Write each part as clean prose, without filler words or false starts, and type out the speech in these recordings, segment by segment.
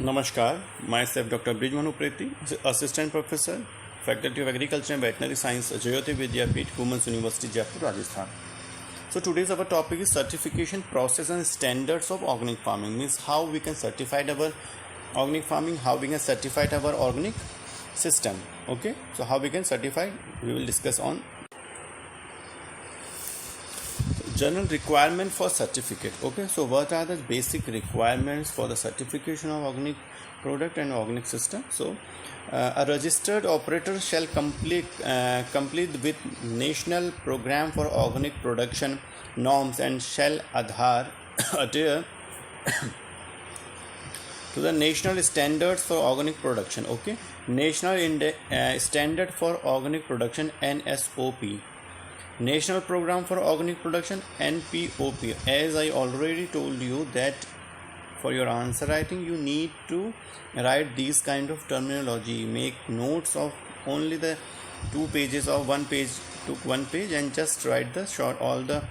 Namaskar, myself Dr. Brijmanu Preti, Assistant Professor, Faculty of Agriculture and Veterinary Science, Jayoti Vidyapeeth, Women's University, Jaipur, Rajasthan. So today's our topic is certification process and standards of organic farming. Means how we can certify our organic farming, how we can certify our organic system. Okay, so how we can certify, we will discuss on general requirement for certificate. Okay, so what are the basic requirements for the certification of organic product and organic system? So a registered operator shall complete with national program for organic production norms and shall adhere to the national standards for organic production. Okay, national standard for organic production, NSOP, National Program for Organic Production, NPOP. As I already told you that for your answer writing you need to write these kind of terminology, make notes of only the 2 pages or 1 page to 1 page and just write the all the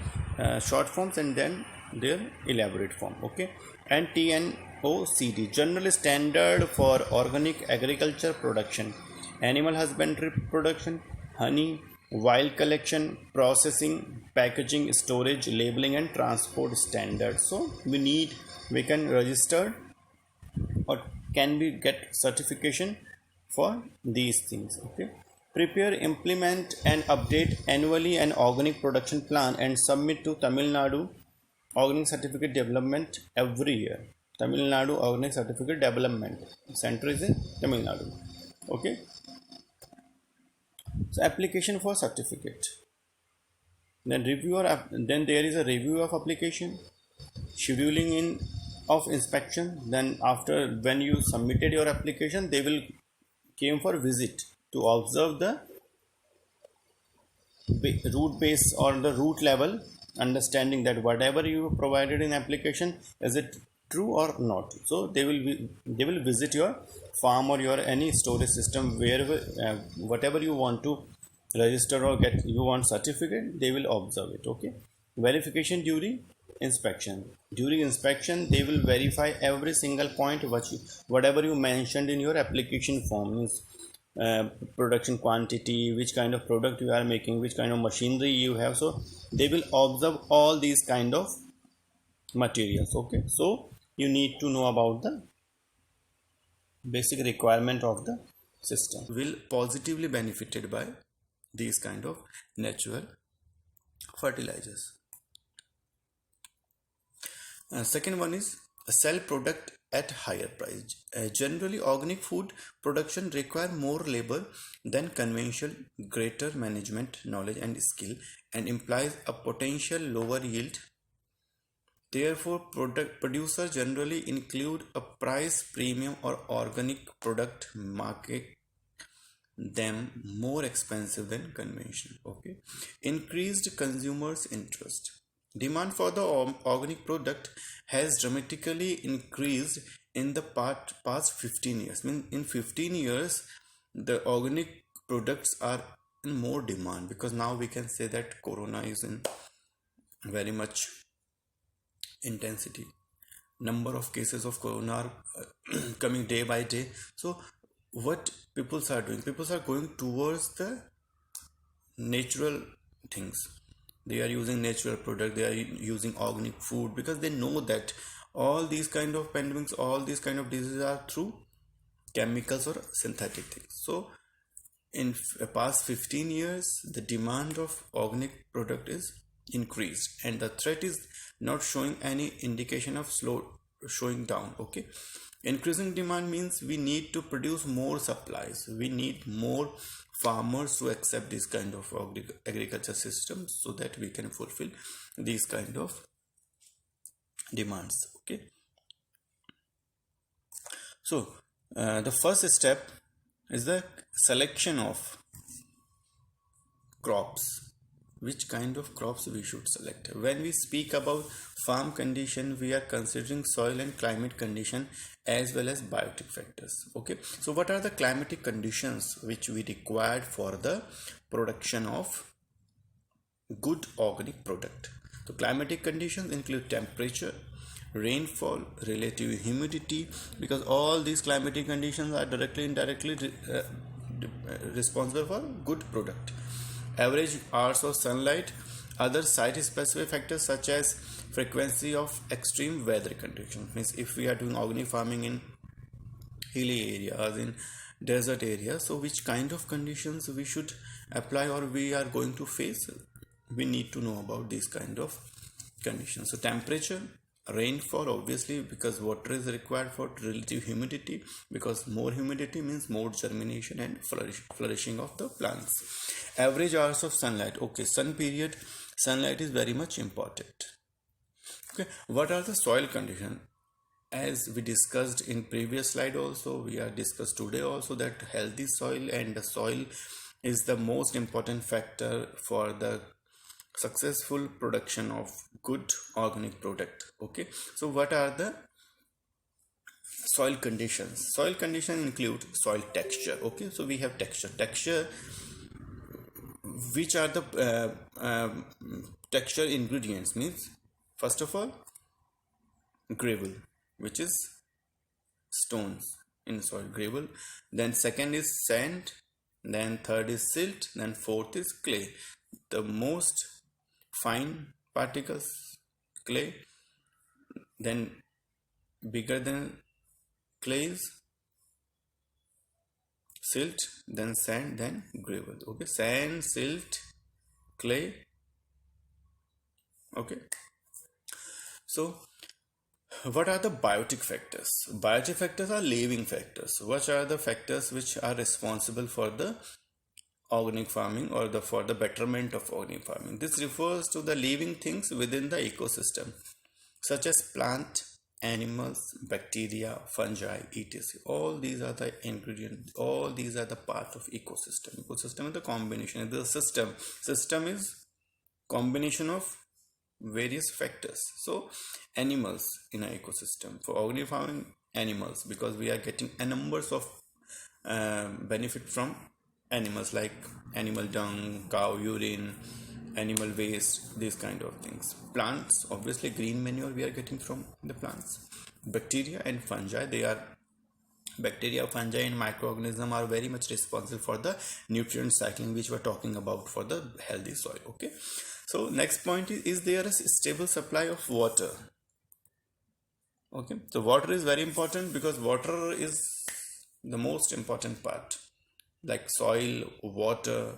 short forms and then their elaborate form. Okay, and TNOCD, General Standard for Organic Agriculture Production, Animal Husbandry Production, Honey, Wild collection, processing, packaging, storage, labeling and transport standards. So we can register or can we get certification for these things. Okay, prepare, implement and update annually an organic production plan and submit to Tamil Nadu Organic Certificate Development every year. Tamil Nadu Organic Certificate Development Center is in Tamil Nadu. Okay, so application for certificate, then then there is a review of application, scheduling in of inspection. Then after when you submitted your application, they will came for visit to observe the root base or the root level understanding that whatever you provided in application, is it true or not. So they will visit your farm or your any storage system wherever whatever you want to register or get you want certificate, they will observe it. Okay, verification during inspection they will verify every single point whatever you mentioned in your application form. Means production quantity, which kind of product you are making, which kind of machinery you have. So they will observe all these kind of materials. Okay, so you need to know about the basic requirement of the system. Will positively benefited by these kind of natural fertilizers. Second one is sell product at higher price. Generally organic food production require more labor than conventional, greater management knowledge and skill, and implies a potential lower yield. Therefore, producers generally include a price premium or organic product market them more expensive than conventional. Okay, increased consumers interest. Demand for the organic product has dramatically increased in the past 15 years. I mean, in 15 years the organic products are in more demand, because now we can say that corona is in very much intensity. Number of cases of corona are coming day by day. So what people are doing, people are going towards the natural things. They are using natural product, they are using organic food, because they know that all these kind of pandemics, all these kind of diseases are through chemicals or synthetic things. So in past 15 years the demand of organic product is increased and the threat is not showing any indication of showing down. Okay, increasing demand means we need to produce more supplies, we need more farmers to accept this kind of agriculture systems so that we can fulfill these kind of demands. Okay, so the first step is the selection of crops. Which kind of crops we should select? When we speak about farm condition, we are considering soil and climate condition as well as biotic factors. Okay, so what are the climatic conditions which we required for the production of good organic product? So climatic conditions include temperature, rainfall, relative humidity, because all these climatic conditions are directly indirectly responsible for good product. Average hours of sunlight, other site specific factors such as frequency of extreme weather conditions. Means if we are doing organic farming in hilly areas, in desert areas, so which kind of conditions we should apply or we are going to face, we need to know about these kind of conditions. So temperature, rainfall, obviously, because water is required for relative humidity, because more humidity means more germination and flourishing of the plants. Average hours of sunlight, okay, sun period, sunlight is very much important. Okay, what are the soil conditions? As we discussed in previous slide also, we are discussed today also, that healthy soil and the soil is the most important factor for the successful production of good organic product. Okay, so what are the soil conditions? Soil conditions include soil texture. Okay, so we have texture, which are the texture ingredients. Means first of all, gravel, which is stones in soil, gravel. Then second is sand, then third is silt, then fourth is clay. The most fine particles, clay, then bigger than clay is silt, then sand, then gravel. Okay, sand, silt, clay. Okay, so what are the biotic factors? Biotic factors are living factors. What are the factors which are responsible for the organic farming or for the betterment of organic farming? This refers to the living things within the ecosystem, such as plant, animals, bacteria, fungi, etc. All these are the ingredients. All these are the part of ecosystem. Ecosystem is the combination. The system is combination of various factors. So animals in an ecosystem, for organic farming, animals, because we are getting a numbers of benefit from animals, like animal dung, cow urine, animal waste, these kind of things. Plants, obviously green manure we are getting from the plants. Bacteria and fungi, they are bacteria, fungi and microorganisms are very much responsible for the nutrient cycling, which we're talking about for the healthy soil. Okay, so next point is there a stable supply of water? Okay, so water is very important, because water is the most important part, like soil, water,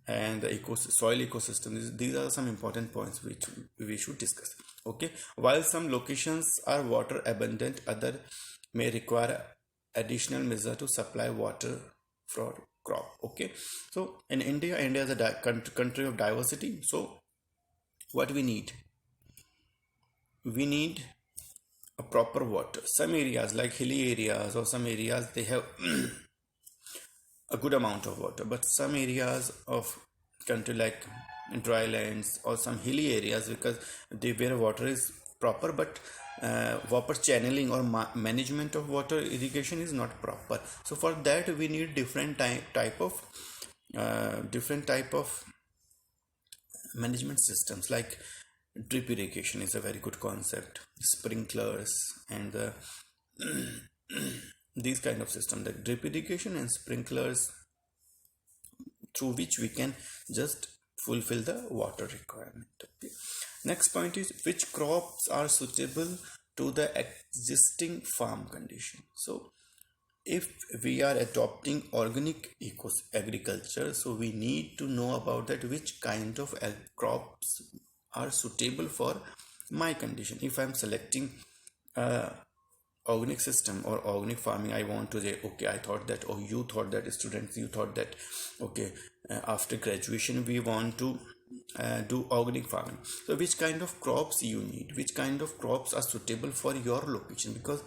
and the soil ecosystem. These are some important points which we should discuss. Okay, while some locations are water abundant, other may require additional measure to supply water for crop. Okay, so in India is a country of diversity. So what we need a proper water. Some areas, like hilly areas or some areas, they have a good amount of water, but some areas of country, like dry lands or some hilly areas, because where water is proper, but water channeling or management of water irrigation is not proper. So for that we need different type of management systems, like drip irrigation is a very good concept, sprinklers, and these kind of systems, like drip irrigation and sprinklers, through which we can just fulfill the water requirement. Okay. Next point is, which crops are suitable to the existing farm condition? So if we are adopting organic agriculture, so we need to know about that, which kind of crops are suitable for my condition. If I'm selecting organic system or organic farming, I want to say, okay, I thought that, or you thought that, students, you thought that, okay, after graduation we want to do organic farming. So which kind of crops you need, which kind of crops are suitable for your location, because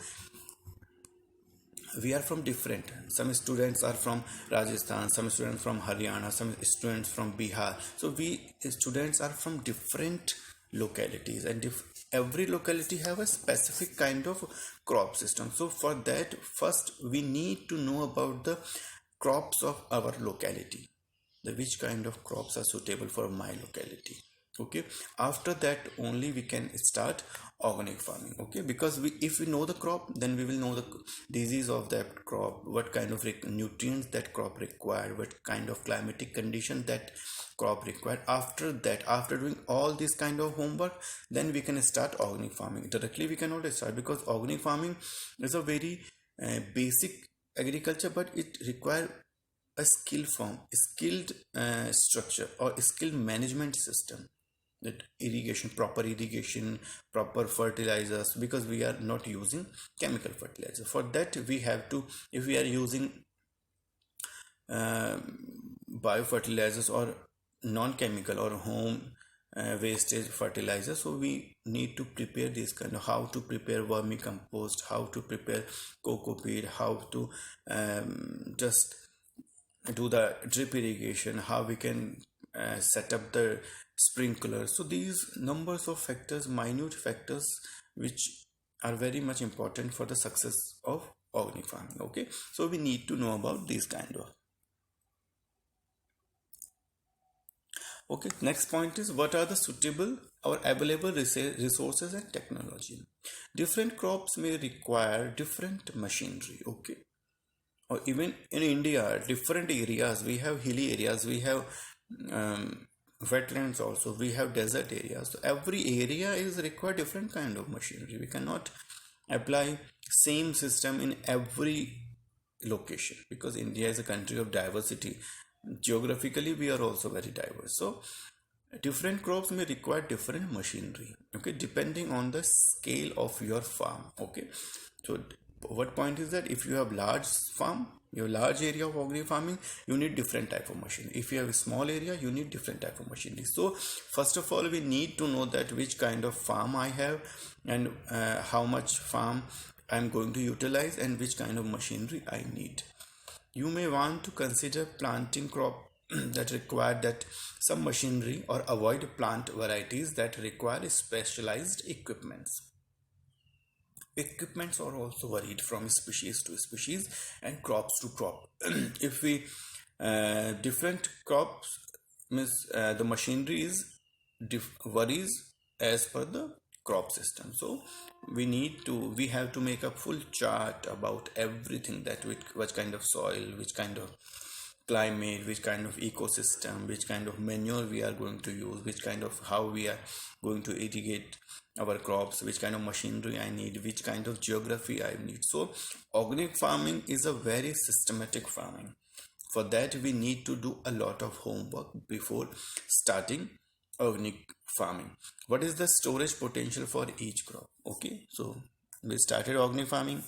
we are from different, some students are from Rajasthan, some students from Haryana, some students from Bihar. So we students are from different localities, and every locality have a specific kind of crop system. So for that, first we need to know about the crops of our locality, which kind of crops are suitable for my locality. Okay, after that only we can start organic farming. Okay, because if we know the crop, then we will know the disease of that crop, what kind of nutrients that crop required, what kind of climatic condition that crop required. After that, after doing all this kind of homework, then we can start organic farming. Directly we cannot start, because organic farming is a very basic agriculture, but it require a skilled structure or skilled management system, that irrigation, proper irrigation, proper fertilizers, because we are not using chemical fertilizer. For that we have to, if we are using uh, biofertilizers or non-chemical or home wastage fertilizer, so we need to prepare this kind of, how to prepare vermicompost, how to prepare coco peat, how to just do the drip irrigation, how we can set up the sprinkler. So these numbers of factors, minute factors, which are very much important for the success of organic farming. Okay, so we need to know about these kind of. Okay, next point is, what are the suitable or available resources and technology. Different crops may require different machinery. Okay, or even in India, different areas, we have hilly areas, we have wetlands also, we have desert areas. So every area is require different kind of machinery. We cannot apply same system in every location, because India is a country of diversity. Geographically we are also very diverse, so different crops may require different machinery. Okay, depending on the scale of your farm. Okay, so what point is that, if you have large farm, your large area of organic farming, you need different type of machine. If you have a small area, you need different type of machinery. So first of all, we need to know that which kind of farm I have, and how much farm I'm going to utilize, and which kind of machinery I need. You may want to consider planting crop that require that some machinery, or avoid plant varieties that require specialized equipments. Equipments are also varied from species to species and crops to crop. If we different crops means the machinery is varies as per the crop system. So we have to make a full chart about everything, that which kind of soil, which kind of climate, which kind of ecosystem, which kind of manure we are going to use, which kind of, how we are going to irrigate our crops, which kind of machinery I need, which kind of geography I need. So organic farming is a very systematic farming. For that we need to do a lot of homework before starting organic farming. What is the storage potential for each crop? Okay, so we started organic farming,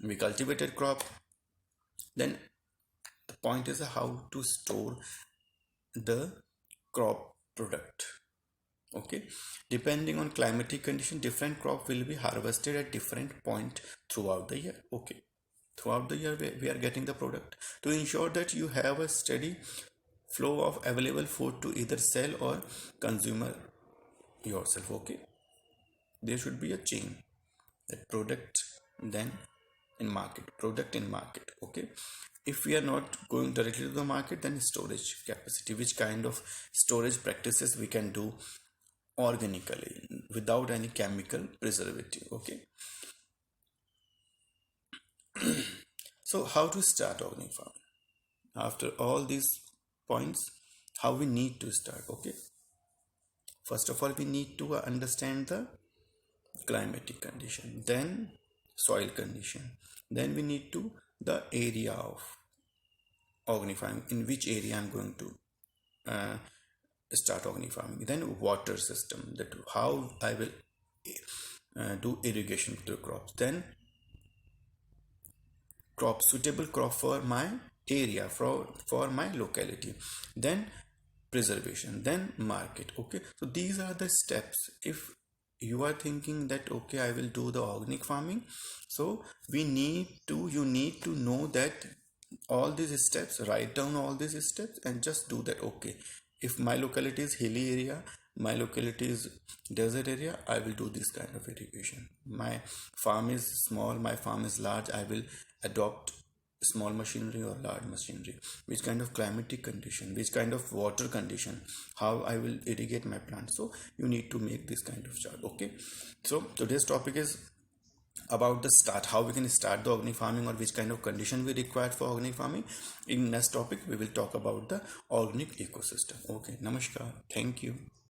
we cultivated crop, then the point is how to store the crop product. Okay, depending on climatic condition, different crop will be harvested at different point throughout the year. Okay, throughout the year we are getting the product. To ensure that you have a steady flow of available food to either sell or consumer yourself. Okay, there should be a chain, that product, then in market, product in market. Okay, if we are not going directly to the market, then storage capacity, which kind of storage practices we can do organically without any chemical preservative. Okay, so how to start organic farming? After all these points, how we need to start? Okay, first of all we need to understand the climatic condition, then soil condition, then we need to the area of organic farming, in which area I'm going to uh, start organic farming, then water system, that how I will do irrigation to the crops, then crop, suitable crop for my area, for my locality, then preservation, then market. Okay, so these are the steps. If you are thinking that okay, I will do the organic farming, so you need to know that all these steps, write down all these steps and just do that. Okay, if my locality is hilly area, my locality is desert area, I will do this kind of irrigation. My farm is small, my farm is large, I will adopt small machinery or large machinery, which kind of climatic condition, which kind of water condition, how I will irrigate my plant. So you need to make this kind of chart. Okay, so today's topic is about the start, how we can start the organic farming, or which kind of condition we require for organic farming. In next topic we will talk about the organic ecosystem. Okay, namaskar, thank you.